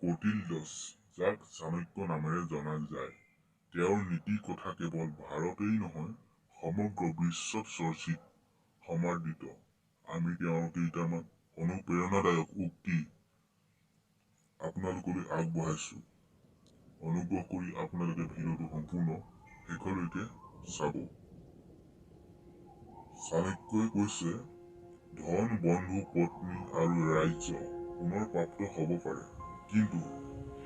কৌটিল্যচ, যাক চাণক্য নামেৰে জনা যায়, তেওঁৰ নীতি কথা কেৱল ভাৰতেই নহয় সমগ্ৰ বিশ্বত চৰ্চিত সমাদৃত। আমি তেওঁৰ কেইটামান অনুপ্ৰেৰণাদায়ক উক্তি আপোনালোকলৈ আগবঢ়াইছো। অনুগ্ৰহ কৰি আপোনালোকে ভিডিঅ'টো সম্পূৰ্ণ শেষলৈকে চাব। চাণক্যই কৈছে, ধন, বন্ধু, পত্নী আৰু ৰাজ্য পুনৰ প্ৰাপ্ত হ'ব পাৰে, কিন্তু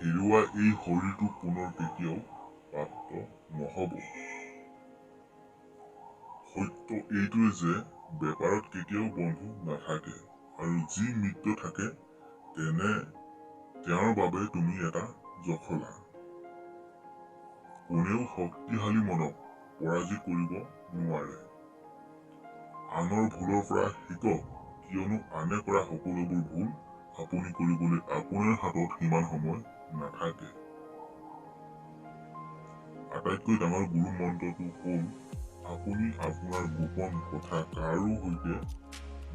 হেৰুৱা এই শৰীৰটো পুনৰ কেতিয়াও প্ৰাপ্ত নহ'ব। সত্য এইটোৱে যে বেপাৰত কেতিয়াও বন্ধু নাথাকে, আৰু যি মিত্ৰ থাকে তেনে তেওঁৰ বাবে তুমি এটা জখলা। কোনেও শক্তিশালী মনক পৰাজিত কৰিব নোৱাৰে। আনৰ ভুলৰ পৰা শিকক, কিয়নো আনে কৰা সকলোবোৰ ভুল আপুনি কৰিবলৈ আপোনাৰ হাতত সিমান সময় নাথাকে। আটাইতকৈ ডাঙৰ গুৰু মন্ত্ৰটো হ'ল, আপুনি আপোনাৰ গোপন কথা কাৰো সৈতে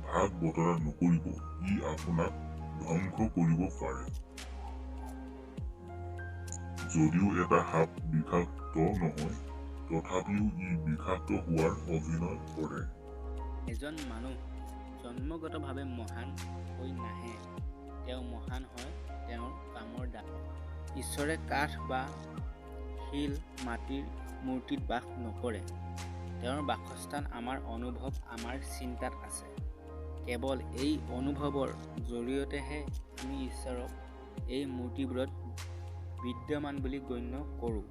ভাগ বতৰা নকৰিব, ই আপোনাক ধ্বংস কৰিব পাৰে। যদিও এটা সাপ বিষাক্ত নহয়, তথাপিও ই বিষাক্ত হোৱাৰ অভিনয় কৰে। এজন মানুহ জন্মগতভাৱে মহান হৈ নাহে, তেওঁ মহান হয় তেওঁৰ কামৰ দ্বাৰা। ঈশ্বৰে কাঠ বা শিল, মাটিৰ মূৰ্তিত বাস নকৰে। তেওঁৰ বাসস্থান আমাৰ অনুভৱ, আমাৰ চিন্তাত আছে। কেৱল এই অনুভৱৰ জৰিয়তেহে আমি ঈশ্বৰক এই মূৰ্তিবোৰত বিদ্যমান বুলি গণ্য কৰোঁ।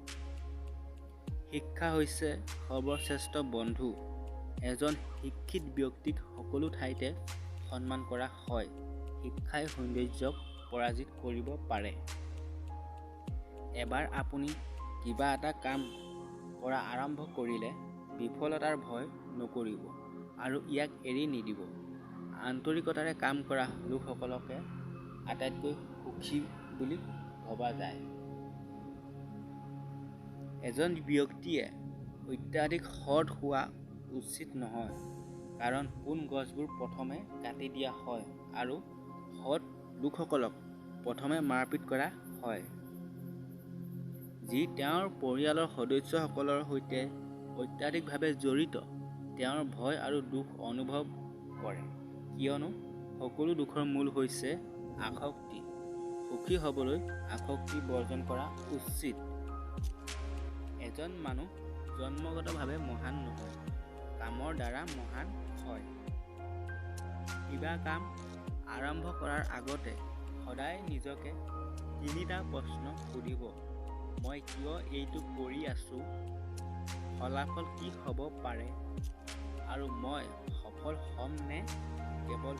শিক্ষা হৈছে সৰ্বশ্ৰেষ্ঠ বন্ধু। এজন শিক্ষিত ব্যক্তিক সকলো ঠাইতে সন্মান কৰা হয়। শিক্ষাই সৌন্দৰ্যক পৰাজিত কৰিব পাৰে। এবাৰ আপুনি কিবা এটা কাম কৰা আৰম্ভ কৰিলে বিফলতাৰ ভয় নকৰিব আৰু ইয়াক এৰি নিদিব। আন্তৰিকতাৰে কাম কৰা লোকসকলকে আটাইতকৈ সুখী বুলি ভবা যায়। এজন ব্যক্তিয়ে অত্যাধিক সৎ হোৱা উচিত নহয়, কাৰণ পোন গছবোৰ প্ৰথমে কাটি দিয়া হয় আৰু সৎ লোকসকলক প্ৰথমে মাৰপিট কৰা হয়। যি তেওঁৰ পৰিয়ালৰ সদস্যসকলৰ সৈতে অত্যাধিকভাৱে জড়িত, তেওঁৰ ভয় আৰু দুখ অনুভৱ কৰে, কিয়নো সকলো দুখৰ মূল হৈছে আসক্তি। সুখী হ'বলৈ আসক্তি বৰ্জন কৰা উচিত। এজন মানুহ জন্মগতভাৱে মহান নহয়, কামৰ দ্বাৰা মহান হয়। কিবা কাম আৰম্ভ কৰাৰ আগতে সদায় নিজকে তিনিটা প্ৰশ্ন সুধিব: মই কিয় এইটো কৰি আছো? ফলাফল কি হ'ব পাৰে? আৰু মই সফল হ'ম নে? কেৱল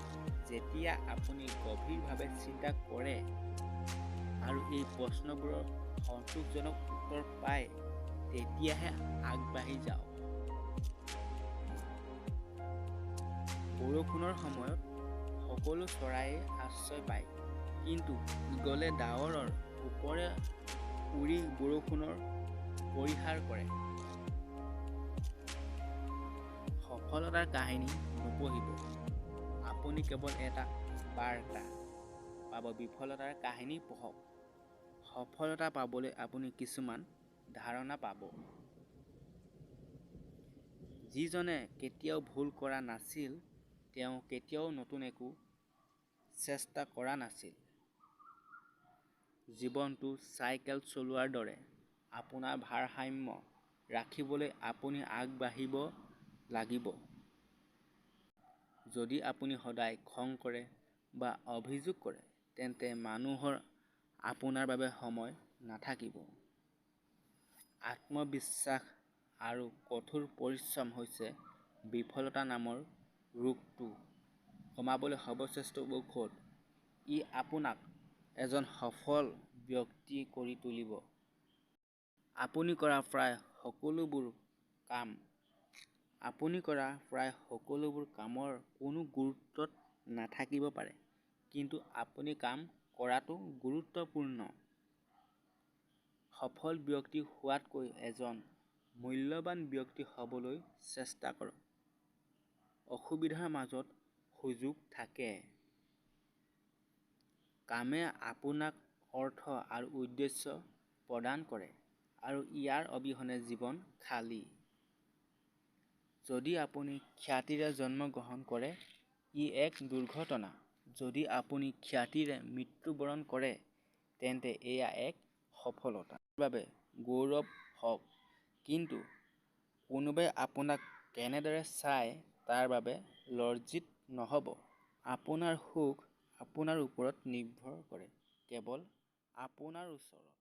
যেতিয়া আপুনি গভীৰভাৱে চিন্তা কৰে আৰু এই প্ৰশ্নবোৰৰ সন্তোষজনক উত্তৰ পায়, তেতিয়াহে আগবাঢ়ি যাওক। বৰষুণৰ সময়ত সকলো চৰাইয়ে আশ্ৰয় পায়, কিন্তু ঈগলে ডাৱৰৰ ওপৰে উৰি বৰষুণৰ পৰিহাৰ কৰে। সফলতাৰ কাহিনী নপঢ়িব, আপুনি কেৱল এটা বাৰ্তা পাব। বিফলতাৰ কাহিনী পঢ়ক। সফলতা পাবলৈ আপুনি কিছুমান ধাৰণা পাব। যিজনে কেতিয়াও ভুল কৰা নাছিল, তেওঁ কেতিয়াও নতুন একো চেষ্টা কৰা নাছিল। জীৱনটো চাইকেল চলোৱাৰ দৰে। আপোনাৰ ভাৰসাম্য ৰাখিবলৈ আপুনি আগবাঢ়িব লাগিব। যদি আপুনি সদায় খং কৰে বা অভিযোগ কৰে, তেন্তে মানুহৰ আপোনাৰ বাবে সময় নাথাকিব। আত্মবিশ্বাস আৰু কঠোৰ পৰিশ্ৰম হৈছে বিফলতা নামৰ ৰোগটো কমাবলৈ সৰ্বশ্ৰেষ্ঠ ঔষধ। ই আপোনাক এজন সফল ব্যক্তি কৰি তুলিব। আপুনি কৰা প্ৰায় সকলোবোৰ কামৰ কোনো গুৰুত্ব নাথাকিব পাৰে, কিন্তু আপুনি কাম কৰাটো গুৰুত্বপূৰ্ণ। সফল ব্যক্তি হোৱাতকৈ এজন মূল্যৱান ব্যক্তি হ'বলৈ চেষ্টা কৰক। অসুবিধাৰ মাজত সুযোগ থাকে। কামে আপোনাক অৰ্থ আৰু উদ্দেশ্য প্ৰদান কৰে আৰু ইয়াৰ অবিহনে জীৱন খালী। যদি আপুনি খ্যাতিৰে জন্মগ্ৰহণ কৰে, ই এক দুৰ্ঘটনা। যদি আপুনি খ্যাতিৰে মৃত্যুবৰণ কৰে, তেন্তে এয়া এক সফলতা। বাবে গৌৰৱ হওক, কিন্তু কোনোবাই আপোনাক কেনেদৰে চায় তাৰ বাবে লজ্জিত নহ'ব। আপোনাৰ সুখ আপোনাৰ ওপৰত নিৰ্ভৰ কৰে, কেৱল আপোনাৰ ওচৰত।